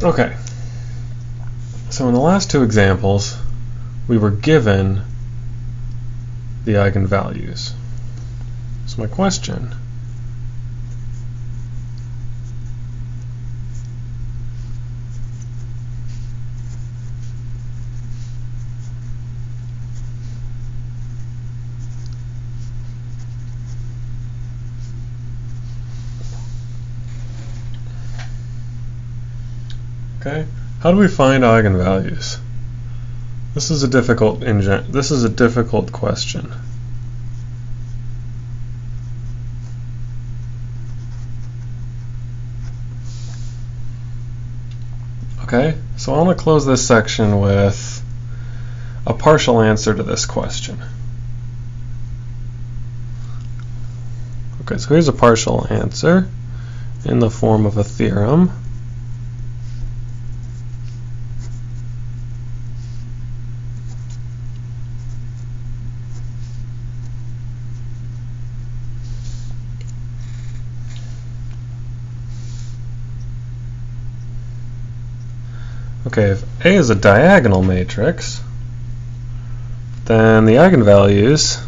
Okay, so in the last two examples, we were given the eigenvalues. So my question okay, how do we find eigenvalues? This is a difficult question. Okay, so I want to close this section with a partial answer to this question. Okay, so here's a partial answer in the form of a theorem. Okay, if A is a diagonal matrix, then the eigenvalues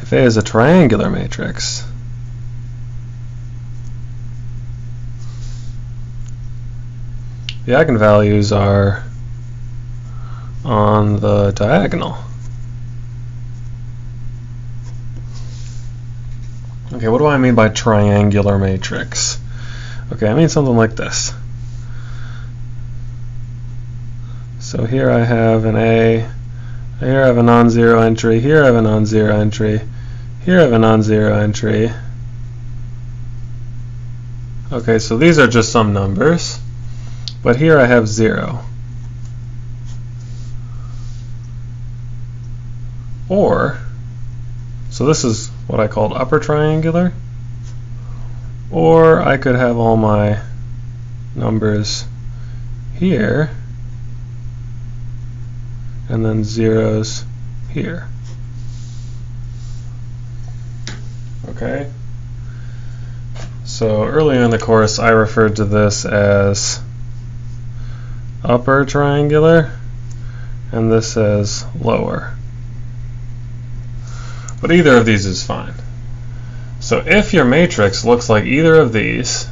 if A is a triangular matrix, the eigenvalues are on the diagonal. Okay, what do I mean by triangular matrix? Okay, I mean something like this. So here I have an A, here I have a non-zero entry, here I have a non-zero entry, here I have a non-zero entry. Okay, so these are just some numbers, but here I have 0. Or, so this is what I called upper triangular, or I could have all my numbers here and then zeros here. Okay, so earlier in the course I referred to this as upper triangular and this as lower. But either of these is fine. So if your matrix looks like either of these,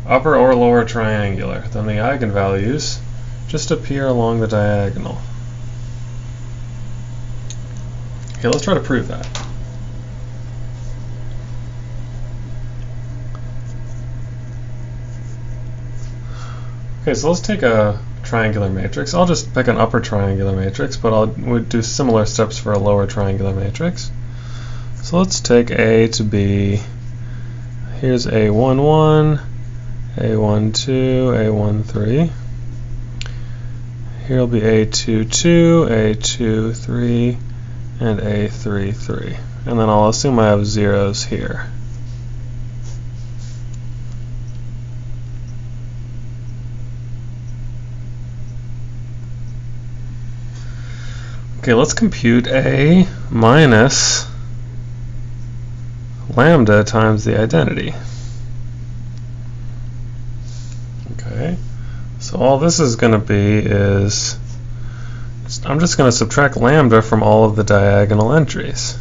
upper or lower triangular, then the eigenvalues just appear along the diagonal. Okay, let's try to prove that. Okay, so let's take a triangular matrix. I'll just pick an upper triangular matrix, but we'll do similar steps for a lower triangular matrix. So let's take A to be, here's A11, A12, A13. Here will be A22, A23, and A33. And then I'll assume I have zeros here. Okay, let's compute A minus lambda times the identity. Okay, so all this is going to be is, I'm just going to subtract lambda from all of the diagonal entries.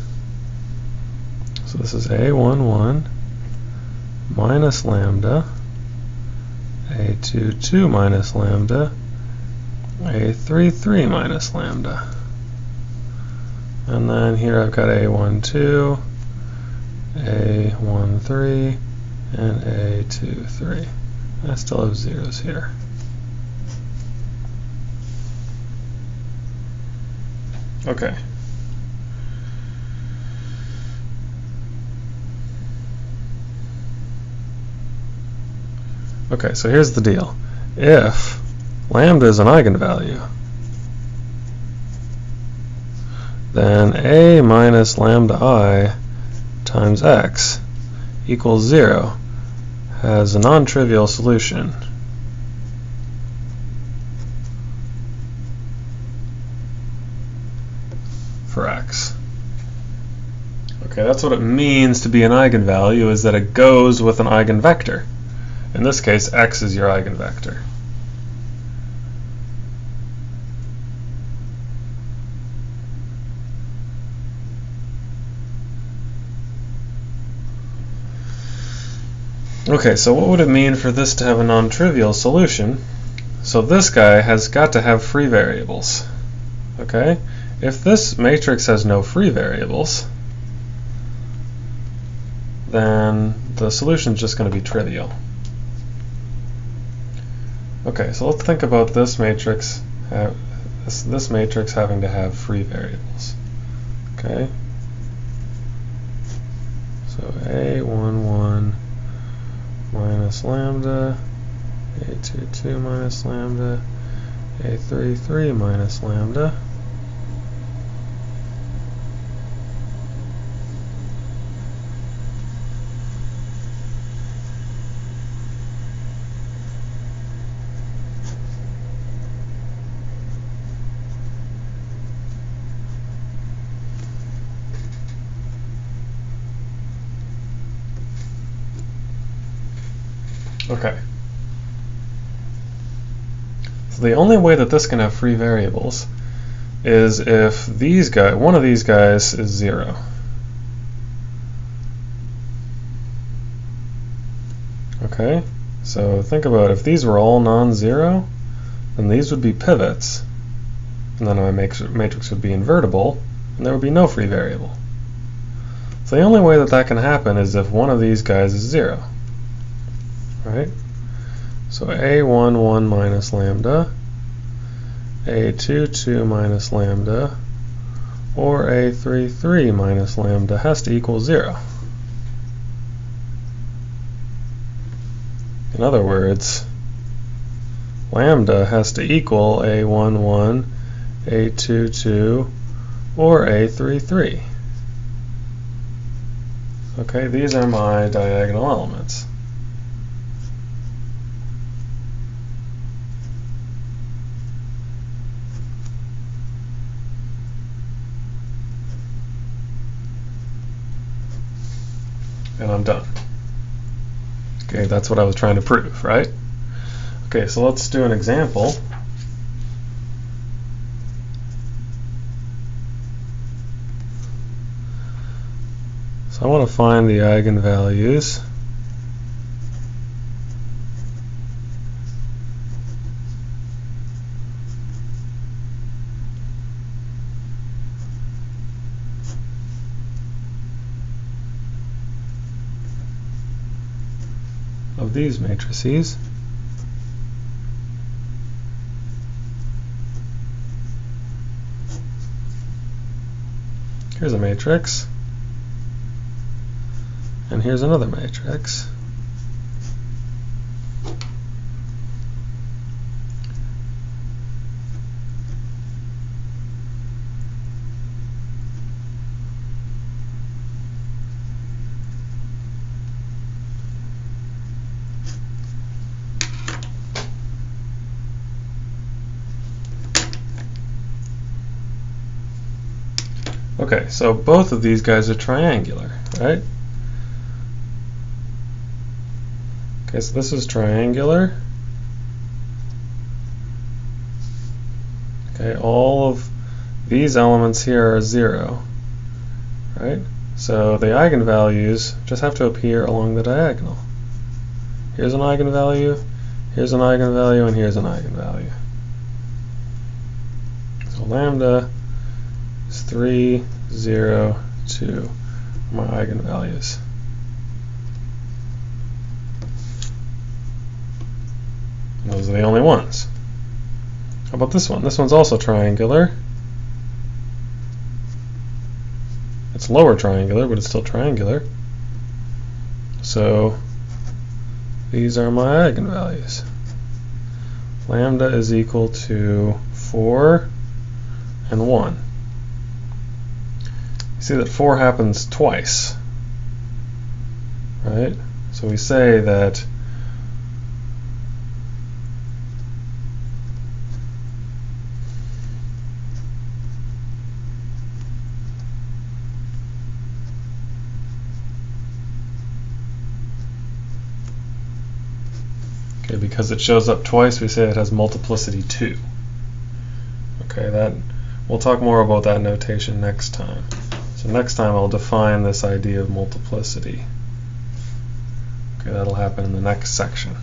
So this is A11 minus lambda, A22 minus lambda, A33 minus lambda. And then here I've got A12, A13, and A23. I still have zeros here. Okay. Okay, so here's the deal. If lambda is an eigenvalue, then A minus lambda I times x equals 0 has a non-trivial solution. For x. Okay, that's what it means to be an eigenvalue, is that it goes with an eigenvector. In this case, x is your eigenvector. Okay, so what would it mean for this to have a non-trivial solution? So this guy has got to have free variables. Okay? If this matrix has no free variables, then the solution is just going to be trivial. Okay, so let's think about this matrix, this matrix having to have free variables. Okay? So A11 minus lambda, A22 minus lambda, A33 minus lambda. Okay. So the only way that this can have free variables is if one of these guys is 0. Okay? So think about if these were all non-zero, then these would be pivots, and then my matrix would be invertible, and there would be no free variable. So the only way that that can happen is if one of these guys is 0. Right? So A11 minus lambda, A22 minus lambda, or A33 minus lambda has to equal 0. In other words, lambda has to equal A11, A22, or A33. Okay, these are my diagonal elements. And I'm done. Okay, that's what I was trying to prove, right? Okay, so let's do an example. So I want to find the eigenvalues of these matrices. Here's a matrix, and here's another matrix. Okay, so both of these guys are triangular, right? Okay, so this is triangular. Okay, all of these elements here are 0, right? So the eigenvalues just have to appear along the diagonal. Here's an eigenvalue, here's an eigenvalue, and here's an eigenvalue. So lambda is 3, 0, 2, my eigenvalues. And those are the only ones. How about this one? This one's also triangular. It's lower triangular, but it's still triangular. So these are my eigenvalues. Lambda is equal to 4 and 1. You see that 4 happens twice, right? So we say that Okay, because it shows up twice, we say it has multiplicity 2. Okay, we'll talk more about that notation next time. So next time I'll define this idea of multiplicity. Okay, that'll happen in the next section.